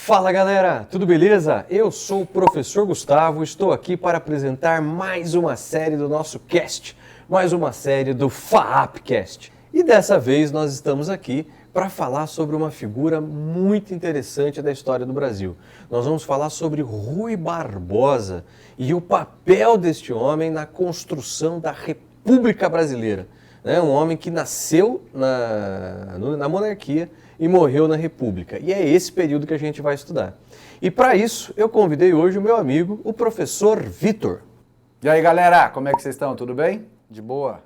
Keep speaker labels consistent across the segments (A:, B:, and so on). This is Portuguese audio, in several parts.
A: Fala galera, tudo beleza? Eu sou o professor Gustavo, estou aqui para apresentar mais uma série do nosso cast, mais uma série do FAAPcast. E dessa vez nós estamos aqui para falar sobre uma figura muito interessante da história do Brasil. Nós vamos falar sobre Rui Barbosa e o papel deste homem na construção da República Brasileira. Um homem que nasceu na monarquia e morreu na República. E é esse período que a gente vai estudar. E para isso, eu convidei hoje o meu amigo, o professor Vitor.
B: E aí, galera, como é que vocês estão? Tudo bem? De boa?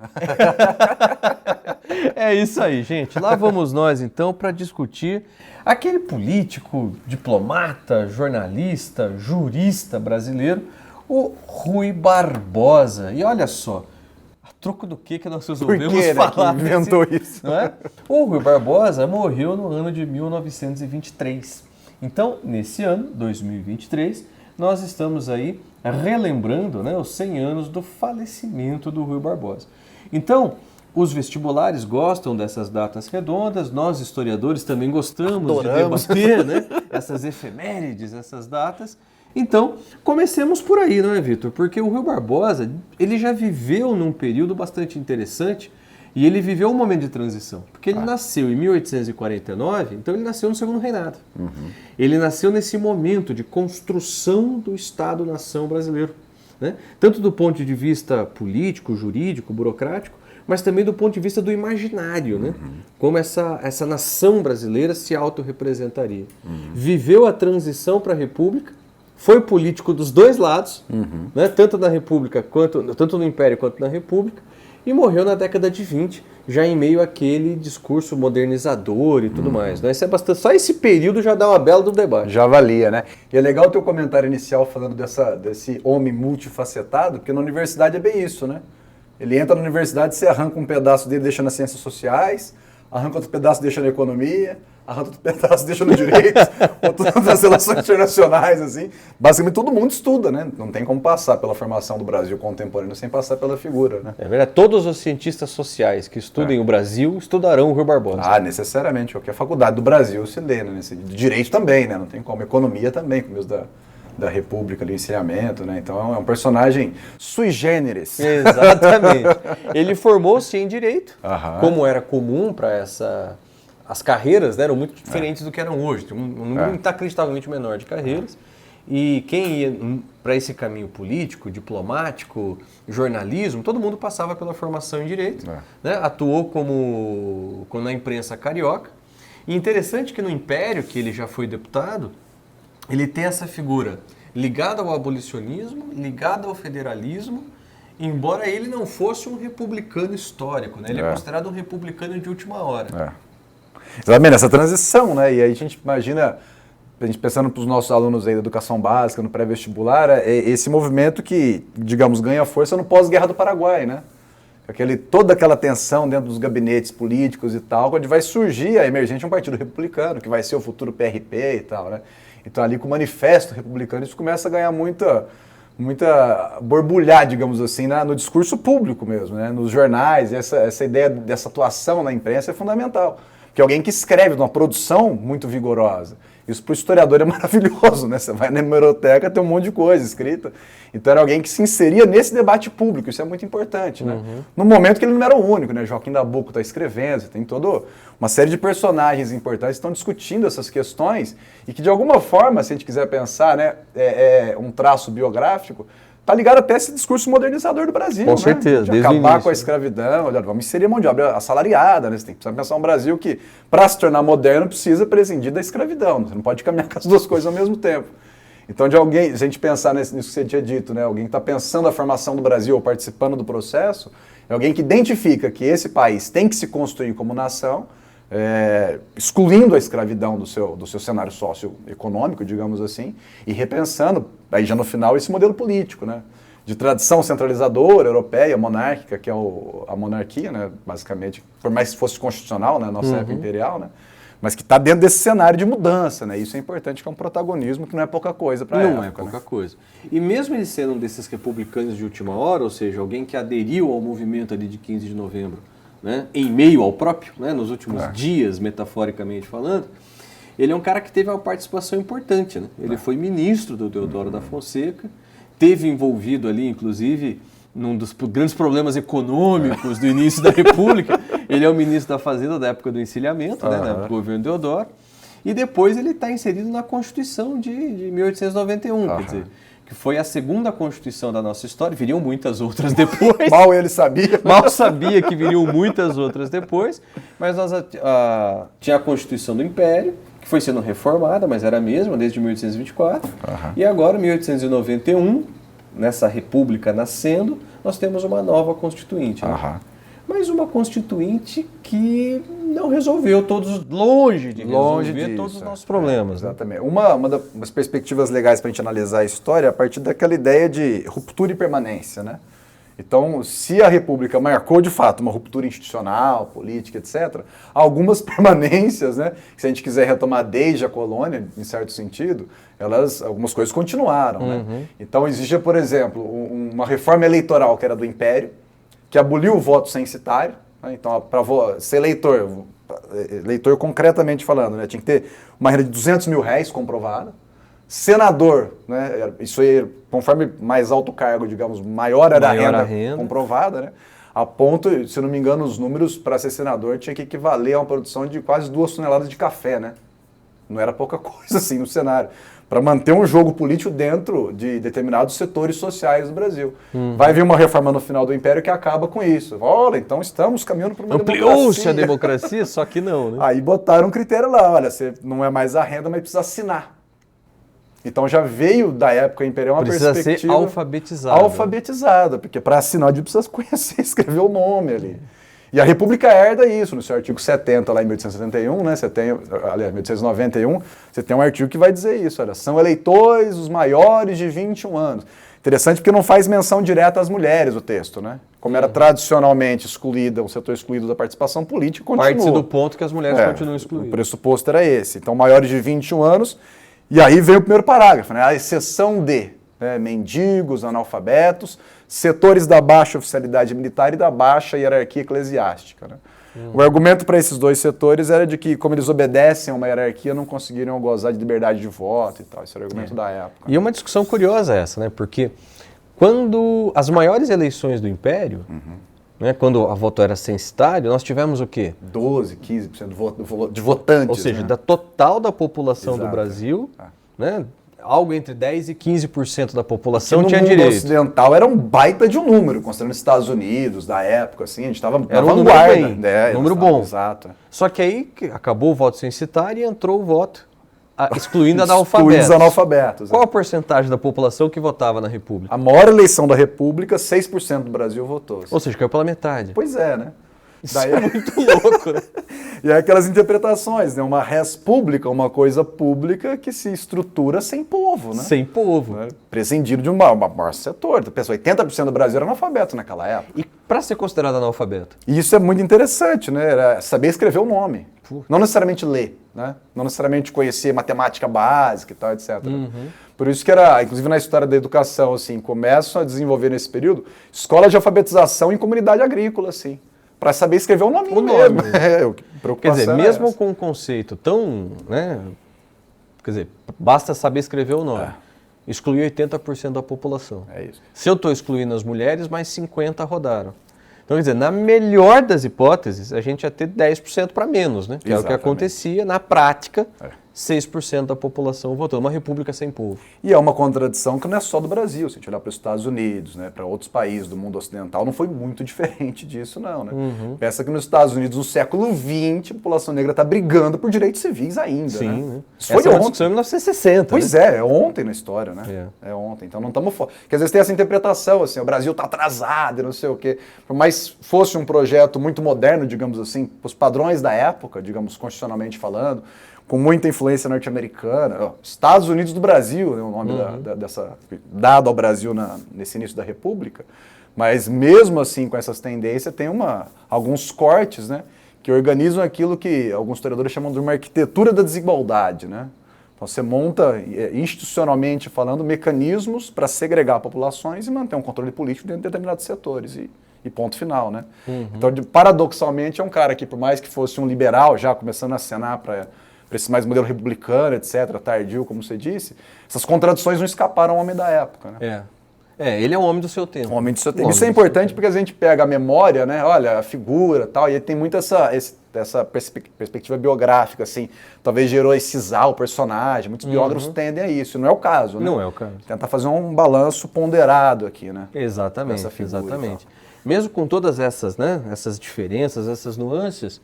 A: É isso aí, gente. Lá vamos nós, então, para discutir aquele político, diplomata, jornalista, jurista brasileiro, o Rui Barbosa. E olha só, a troco do que nós resolvemos falar?
B: Que inventou isso?
A: Não é? O Rui Barbosa morreu no ano de 1923. Então, nesse ano, 2023, nós estamos aí relembrando, os 100 anos do falecimento do Rui Barbosa. Então, os vestibulares gostam dessas datas redondas, nós historiadores também gostamos de debater essas efemérides, essas datas. Então, comecemos por aí, não é, Vitor? Porque o Rui Barbosa, ele já viveu num período bastante interessante e ele viveu um momento de transição. Porque ele nasceu em 1849, então ele nasceu no Segundo Reinado. Ele nasceu nesse momento de construção do Estado-nação brasileiro. Tanto do ponto de vista político, jurídico, burocrático, mas também do ponto de vista do imaginário, como essa nação brasileira se autorrepresentaria. Viveu a transição para a República, foi político dos dois lados, tanto na República, tanto no Império quanto na República, e morreu na década de 20, já em meio àquele discurso modernizador e tudo mais. Isso é bastante, só esse período já dá uma bela do debate.
B: Já valia, né? E é legal o teu comentário inicial falando desse homem multifacetado, porque na universidade é bem isso, né? Ele entra na universidade, você arranca um pedaço dele, deixa nas ciências sociais, arranca outro pedaço, deixa na economia, arranca outro pedaço, deixa no direito, outro nas relações internacionais, assim. Basicamente todo mundo estuda, né? Não tem como passar pela formação do Brasil contemporâneo sem passar pela figura, né?
A: É verdade, todos os cientistas sociais que estudem o Brasil estudarão o Rui Barbosa.
B: Ah, necessariamente, qualquer faculdade do Brasil se lê, né? Direito também, né? Não tem como, economia também, como da República, ali, ensinamento, né? Então é um personagem sui generis.
A: Exatamente. Ele formou-se em Direito, como era comum para as carreiras, eram muito diferentes do que eram hoje. Tem um número inacreditavelmente menor de carreiras. E quem ia para esse caminho político, diplomático, jornalismo, todo mundo passava pela formação em Direito. Atuou como na imprensa carioca. E interessante que no Império, que ele já foi deputado, ele tem essa figura ligada ao abolicionismo, ligada ao federalismo, embora ele não fosse um republicano histórico, Ele é considerado um republicano de última hora.
B: Exatamente, essa transição, né? E aí a gente imagina, a gente pensando para os nossos alunos aí da educação básica, no pré-vestibular, é esse movimento que, digamos, ganha força no pós-guerra do Paraguai, né? Toda aquela tensão dentro dos gabinetes políticos e tal, onde vai surgir a emergência de um partido republicano, que vai ser o futuro PRP e tal, né? Então ali com o manifesto republicano isso começa a ganhar muita borbulhar, digamos assim, no discurso público mesmo, né? Nos jornais, essa ideia dessa atuação na imprensa é fundamental. Porque alguém que escreve numa produção muito vigorosa. Isso para o historiador é maravilhoso, né? Você vai na hemeroteca, tem um monte de coisa escrita. Então era alguém que se inseria nesse debate público, isso é muito importante, né? No momento que ele não era o único, né? Joaquim Nabuco está escrevendo, você tem toda uma série de personagens importantes que estão discutindo essas questões e que de alguma forma, se a gente quiser pensar, um traço biográfico, está ligado até esse discurso modernizador do Brasil,
A: Com certeza,
B: de
A: desde
B: acabar
A: o início,
B: com a escravidão, vamos inserir a mão de obra assalariada, né? Você tem que pensar um Brasil que, para se tornar moderno, precisa prescindir da escravidão, você não pode caminhar com as duas coisas ao mesmo tempo. Então, se a gente pensar nisso que você tinha dito, alguém que está pensando a formação do Brasil ou participando do processo, é alguém que identifica que esse país tem que se construir como nação, excluindo a escravidão do seu cenário socioeconômico, digamos assim, e repensando, aí já no final, esse modelo político, né? De tradição centralizadora, europeia, monárquica, que é a monarquia, né? Basicamente, por mais que fosse constitucional, né? Nossa época imperial, né? Mas que está dentro desse cenário de mudança, né? Isso é importante, que é um protagonismo que não é pouca coisa para a época.
A: Não é pouca coisa. E mesmo ele sendo um desses republicanos de última hora, ou seja, alguém que aderiu ao movimento ali de 15 de novembro, em meio ao próprio, nos últimos dias, metaforicamente falando, ele é um cara que teve uma participação importante, né? Ele foi ministro do Deodoro da Fonseca, teve envolvido ali, inclusive, num dos grandes problemas econômicos do início da República. Ele é o ministro da Fazenda da época do encilhamento, né, do governo Deodoro. E depois ele está inserido na Constituição de 1891, quer dizer, que foi a segunda Constituição da nossa história. Viriam muitas outras depois.
B: Mal ele sabia.
A: Mal sabia que viriam muitas outras depois. Mas nós tinha a Constituição do Império, que foi sendo reformada, mas era a mesma desde 1824. E agora, 1891, nessa república nascendo, nós temos uma nova Constituinte. Né? Mas uma Constituinte que não resolveu longe de resolver todos os nossos problemas.
B: Exatamente. Uma das perspectivas legais para a gente analisar a história é a partir daquela ideia de ruptura e permanência, né? Então, se a República marcou de fato uma ruptura institucional, política, etc., algumas permanências, né, que se a gente quiser retomar desde a colônia, em certo sentido, algumas coisas continuaram. Né? Então, existia, por exemplo, uma reforma eleitoral que era do Império, que aboliu o voto censitário. Né? Então, para ser eleitor concretamente falando, né, tinha que ter uma renda de R$200 mil comprovada. Senador, né, isso aí, conforme mais alto o cargo, digamos, maior era a renda comprovada, né, a ponto, se não me engano, os números para ser senador tinha que equivaler a uma produção de quase 2 toneladas de café, né? Não era pouca coisa assim no cenário. Para manter um jogo político dentro de determinados setores sociais do Brasil. Vai vir uma reforma no final do Império que acaba com isso. Olha, então estamos caminhando para uma democracia.
A: Ampliou-se a democracia, só que não, né?
B: Aí botaram um critério lá, olha, você não é mais a renda, mas precisa assinar. Então já veio da época imperial uma perspectiva...
A: Precisa ser alfabetizado.
B: Alfabetizado, porque para assinar precisa conhecer, escrever o nome ali. E a República herda isso, no seu artigo 70, lá em 1871, né, aliás, 1891, você tem um artigo que vai dizer isso, olha, são eleitores os maiores de 21 anos. Interessante porque não faz menção direta às mulheres o texto, né? Como era tradicionalmente excluída, um setor excluído da participação política, continua.
A: Parte-se do ponto que as mulheres continuam excluídas.
B: O pressuposto era esse. Então, maiores de 21 anos... E aí veio o primeiro parágrafo, né? A exceção de mendigos, analfabetos, setores da baixa oficialidade militar e da baixa hierarquia eclesiástica. Né? O argumento para esses dois setores era de que, como eles obedecem a uma hierarquia, não conseguiriam gozar de liberdade de voto e tal. Esse era o argumento da época.
A: E uma discussão curiosa essa, né? Porque quando as maiores eleições do Império... Né, quando a voto era censitário, nós tivemos o quê?
B: 12, 15% de votantes.
A: Ou seja, da total da população do Brasil, né, algo entre 10% e 15% da população tinha direito.
B: No mundo ocidental era um baita de um número, considerando os Estados Unidos, da época, assim, a gente estava na
A: vanguarda. Número bom.
B: Exato.
A: Só que aí acabou o voto censitário e entrou o voto excluindo analfabetos.
B: Os analfabetos.
A: Qual a porcentagem da população que votava na República?
B: A maior eleição da República, 6% do Brasil votou.
A: Ou seja, caiu pela metade.
B: Pois é, né?
A: Isso é muito louco, né?
B: E é aquelas interpretações, né? Uma res pública, uma coisa pública que se estrutura sem povo, né?
A: Sem povo.
B: Né? Prescindido de um maior setor. 80% do Brasil era analfabeto naquela época.
A: E para ser considerado analfabeto?
B: E isso é muito interessante, né? Era saber escrever o nome. Não necessariamente ler, né? Não necessariamente conhecer matemática básica e tal, etc. Por isso que era, inclusive na história da educação, assim, começam a desenvolver nesse período escola de alfabetização em comunidade agrícola, assim, para saber escrever o nome mesmo.
A: Quer dizer, mesmo com um conceito tão, né? Quer dizer, basta saber escrever o nome. Excluir 80% da população.
B: É isso.
A: Se eu estou excluindo as mulheres, mais 50 rodaram. Então, quer dizer, na melhor das hipóteses, a gente ia ter 10% para menos, né? Que é o que acontecia na prática. 6% da população votou. Uma república sem povo.
B: E é uma contradição que não é só do Brasil. Se a gente olhar para os Estados Unidos, né, para outros países do mundo ocidental, não foi muito diferente disso, não. Né? Pensa que nos Estados Unidos, no século XX, a população negra está brigando por direitos civis ainda.
A: Sim,
B: né?
A: Isso foi ontem. Discussão em 1960.
B: Pois é ontem na história, né? É ontem. Então não estamos fora. Porque às vezes tem essa interpretação, assim, o Brasil está atrasado e não sei o quê. Por mais fosse um projeto muito moderno, digamos assim, os padrões da época, digamos, constitucionalmente falando, com muita influência norte-americana, Estados Unidos do Brasil, né, o nome dado ao Brasil nesse início da República, mas mesmo assim com essas tendências tem alguns cortes, né, que organizam aquilo que alguns historiadores chamam de uma arquitetura da desigualdade, né? Então você monta, institucionalmente falando, mecanismos para segregar populações e manter um controle político dentro de determinados setores e ponto final, né? Então, paradoxalmente, é um cara que, por mais que fosse um liberal, já começando a acenar para esse mais modelo republicano, etc., tardio, como você disse, essas contradições não escaparam ao homem da época, né?
A: Ele é um homem do seu tempo.
B: Um homem do seu tempo. Isso é importante porque a gente pega a memória, né? Olha, a figura e tal, e tem muito essa perspectiva biográfica, assim, talvez gerou o personagem, muitos biógrafos tendem a isso, não é o caso, né?
A: Não é o caso.
B: Tentar fazer um balanço ponderado aqui, né?
A: Exatamente, exatamente. Mesmo com todas essas, né, essas diferenças, essas nuances,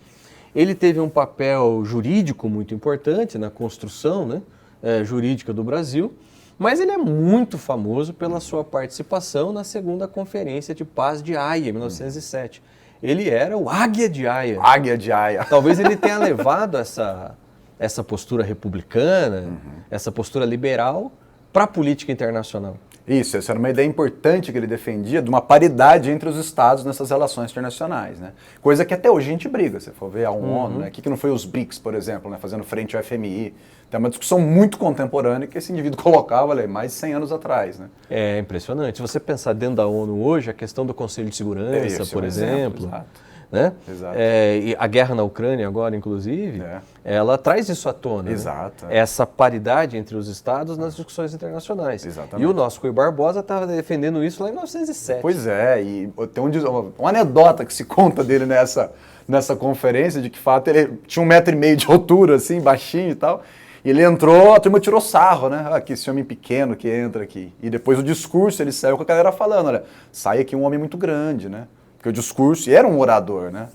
A: ele teve um papel jurídico muito importante na construção, né, jurídica do Brasil, mas ele é muito famoso pela sua participação na segunda Conferência de Paz de Haia, em 1907. Ele era o Águia de Haia.
B: Águia de Haia.
A: Talvez ele tenha levado essa postura republicana, essa postura liberal para a política internacional.
B: Isso, essa era uma ideia importante que ele defendia, de uma paridade entre os estados nessas relações internacionais, né? Coisa que até hoje a gente briga, se for ver a ONU, né? O que não foi os BRICS, por exemplo, né? Fazendo frente ao FMI. Tem uma discussão muito contemporânea que esse indivíduo colocava mais de 100 anos atrás, né?
A: É impressionante. Se você pensar dentro da ONU hoje, a questão do Conselho de Segurança, por exemplo, né?
B: Exato.
A: E a guerra na Ucrânia agora, inclusive, ela traz isso à tona.
B: Exato.
A: Né? Essa paridade entre os estados nas discussões internacionais.
B: Exatamente.
A: E o nosso Rui Barbosa estava defendendo isso lá em 1907.
B: Pois é, e tem uma anedota que se conta dele nessa conferência, de que, de fato, ele tinha 1,5 metro de altura, assim, baixinho e tal, e ele entrou, a turma tirou sarro, né? Ah, que esse homem pequeno que entra aqui. E depois o discurso, ele saiu com a galera falando, olha, sai aqui um homem muito grande, né? Porque o discurso, e era um orador, né?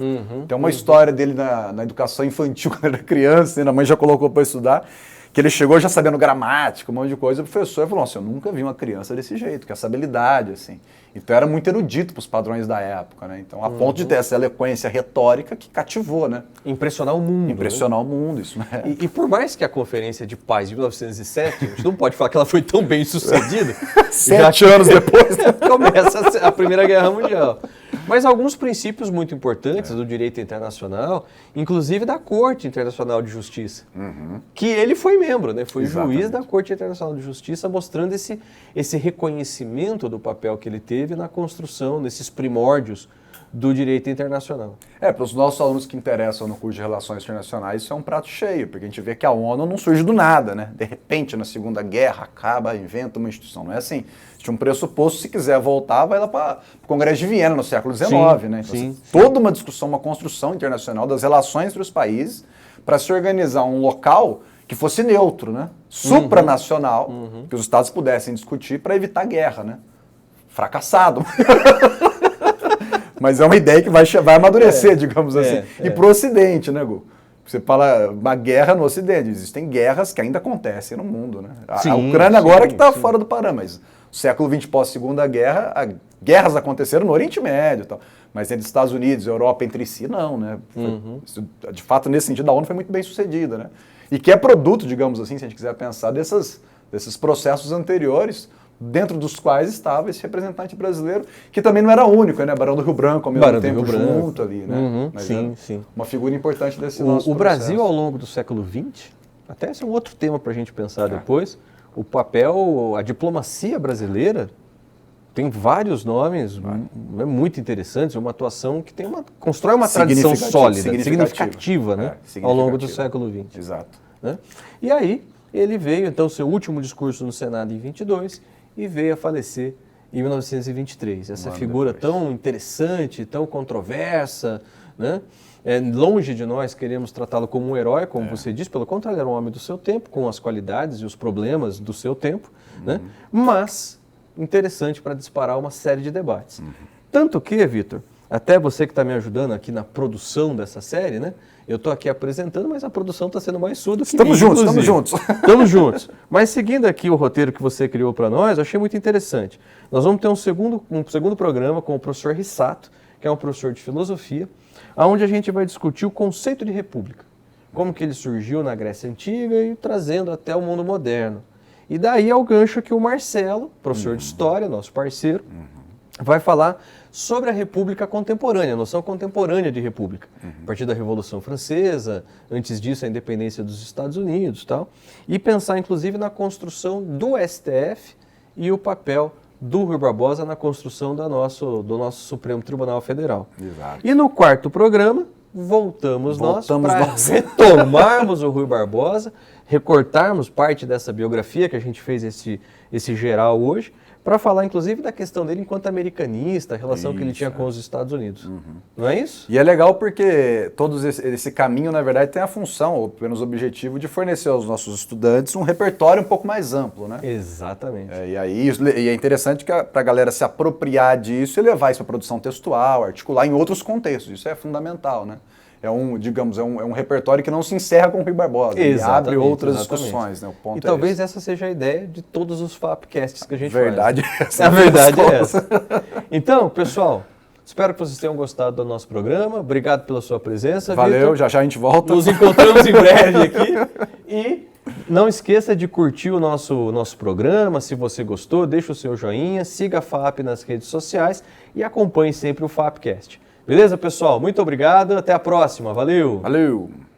B: Tem uma história dele na educação infantil, quando era criança, né? A mãe já colocou para estudar, que ele chegou já sabendo gramática, um monte de coisa, e o professor falou, nossa, eu nunca vi uma criança desse jeito, com essa habilidade, assim. Então era muito erudito para os padrões da época, né? Então, a ponto de ter essa eloquência retórica que cativou, né?
A: Impressionar o mundo.
B: Impressionar o mundo, isso, né?
A: E por mais que a Conferência de Paz de 1907, a gente não pode falar que ela foi tão bem sucedida.
B: 7 anos depois, né?
A: Começa a Primeira Guerra Mundial. Mas alguns princípios muito importantes do direito internacional, inclusive da Corte Internacional de Justiça, que ele foi membro, né? Foi juiz da Corte Internacional de Justiça, mostrando esse reconhecimento do papel que ele teve na construção, nesses primórdios do direito internacional.
B: Para os nossos alunos que interessam no curso de Relações Internacionais, isso é um prato cheio, porque a gente vê que a ONU não surge do nada, né? De repente, na Segunda Guerra, acaba, inventa uma instituição. Não é assim. Tinha um pressuposto, se quiser voltar, vai lá para o Congresso de Viena, no século XIX, né? Então, toda uma discussão, uma construção internacional das relações entre os países para se organizar um local que fosse neutro, né? Supranacional, que os estados pudessem discutir para evitar guerra, né? Fracassado. Mas é uma ideia que vai amadurecer, digamos assim. E para o Ocidente, né, Gu? Você fala uma guerra no Ocidente. Existem guerras que ainda acontecem no mundo, né? A Ucrânia agora que está fora do parâmetro, mas o século XX pós-Segunda Guerra, guerras aconteceram no Oriente Médio e tal. Mas entre Estados Unidos e Europa entre si, não, né? De fato, nesse sentido, a ONU foi muito bem sucedida, né? E que é produto, digamos assim, se a gente quiser pensar, desses processos anteriores, dentro dos quais estava esse representante brasileiro, que também não era único, né? Barão do Rio Branco, ao mesmo tempo, junto ali, né? Mas sim. Uma figura importante desse nosso
A: O Brasil, ao longo do século XX, até esse é um outro tema para a gente pensar depois, o papel, a diplomacia brasileira tem vários nomes muito interessantes, uma atuação que constrói uma tradição sólida, significativa, né? Ao longo do século XX.
B: Exato.
A: Né? E aí, ele veio, então, seu último discurso no Senado em 22 e veio a falecer em 1923. Essa figura tão interessante, tão controversa, né? Longe de nós queremos tratá-lo como um herói, como você disse, pelo contrário, ele era um homem do seu tempo, com as qualidades e os problemas do seu tempo, né? Mas interessante para disparar uma série de debates. Tanto que, Vitor, até você que está me ajudando aqui na produção dessa série, né? Eu estou aqui apresentando, mas a produção está sendo mais sua do que
B: Estamos juntos.
A: Estamos juntos. Mas seguindo aqui o roteiro que você criou para nós, eu achei muito interessante. Nós vamos ter um segundo programa com o professor Rissato, que é um professor de filosofia, onde a gente vai discutir o conceito de república. Como que ele surgiu na Grécia Antiga e trazendo até o mundo moderno. E daí é o gancho que o Marcelo, professor de História, nosso parceiro, vai falar sobre a República contemporânea, a noção contemporânea de República. A partir da Revolução Francesa, antes disso a independência dos Estados Unidos e tal. E pensar, inclusive, na construção do STF e o papel do Rui Barbosa na construção do nosso Supremo Tribunal Federal.
B: Exato.
A: E no quarto programa, voltamos nós
B: Voltamos
A: para
B: nós.
A: retomarmos o Rui Barbosa, recortarmos parte dessa biografia que a gente fez esse geral hoje, para falar, inclusive, da questão dele enquanto americanista, a relação que ele tinha com os Estados Unidos. Não é isso?
B: E é legal porque todo esse caminho, na verdade, tem a função, ou pelo menos o objetivo, de fornecer aos nossos estudantes um repertório um pouco mais amplo, né?
A: Exatamente.
B: E é interessante que para a galera se apropriar disso e levar isso para produção textual, articular em outros contextos. Isso é fundamental, né? É um repertório que não se encerra com o Rui Barbosa. Ele abre outras discussões, né? O ponto
A: e talvez essa seja a ideia de todos os FAPcasts que a gente
B: verdade
A: faz.
B: A
A: verdade é essa. Então, pessoal, espero que vocês tenham gostado do nosso programa. Obrigado pela sua presença,
B: Valeu,
A: Vitor.
B: já a gente volta.
A: Nos encontramos em breve aqui. E não esqueça de curtir o nosso programa. Se você gostou, deixa o seu joinha, siga a FAP nas redes sociais e acompanhe sempre o FAPcast. Beleza, pessoal? Muito obrigado. Até a próxima. Valeu!
B: Valeu!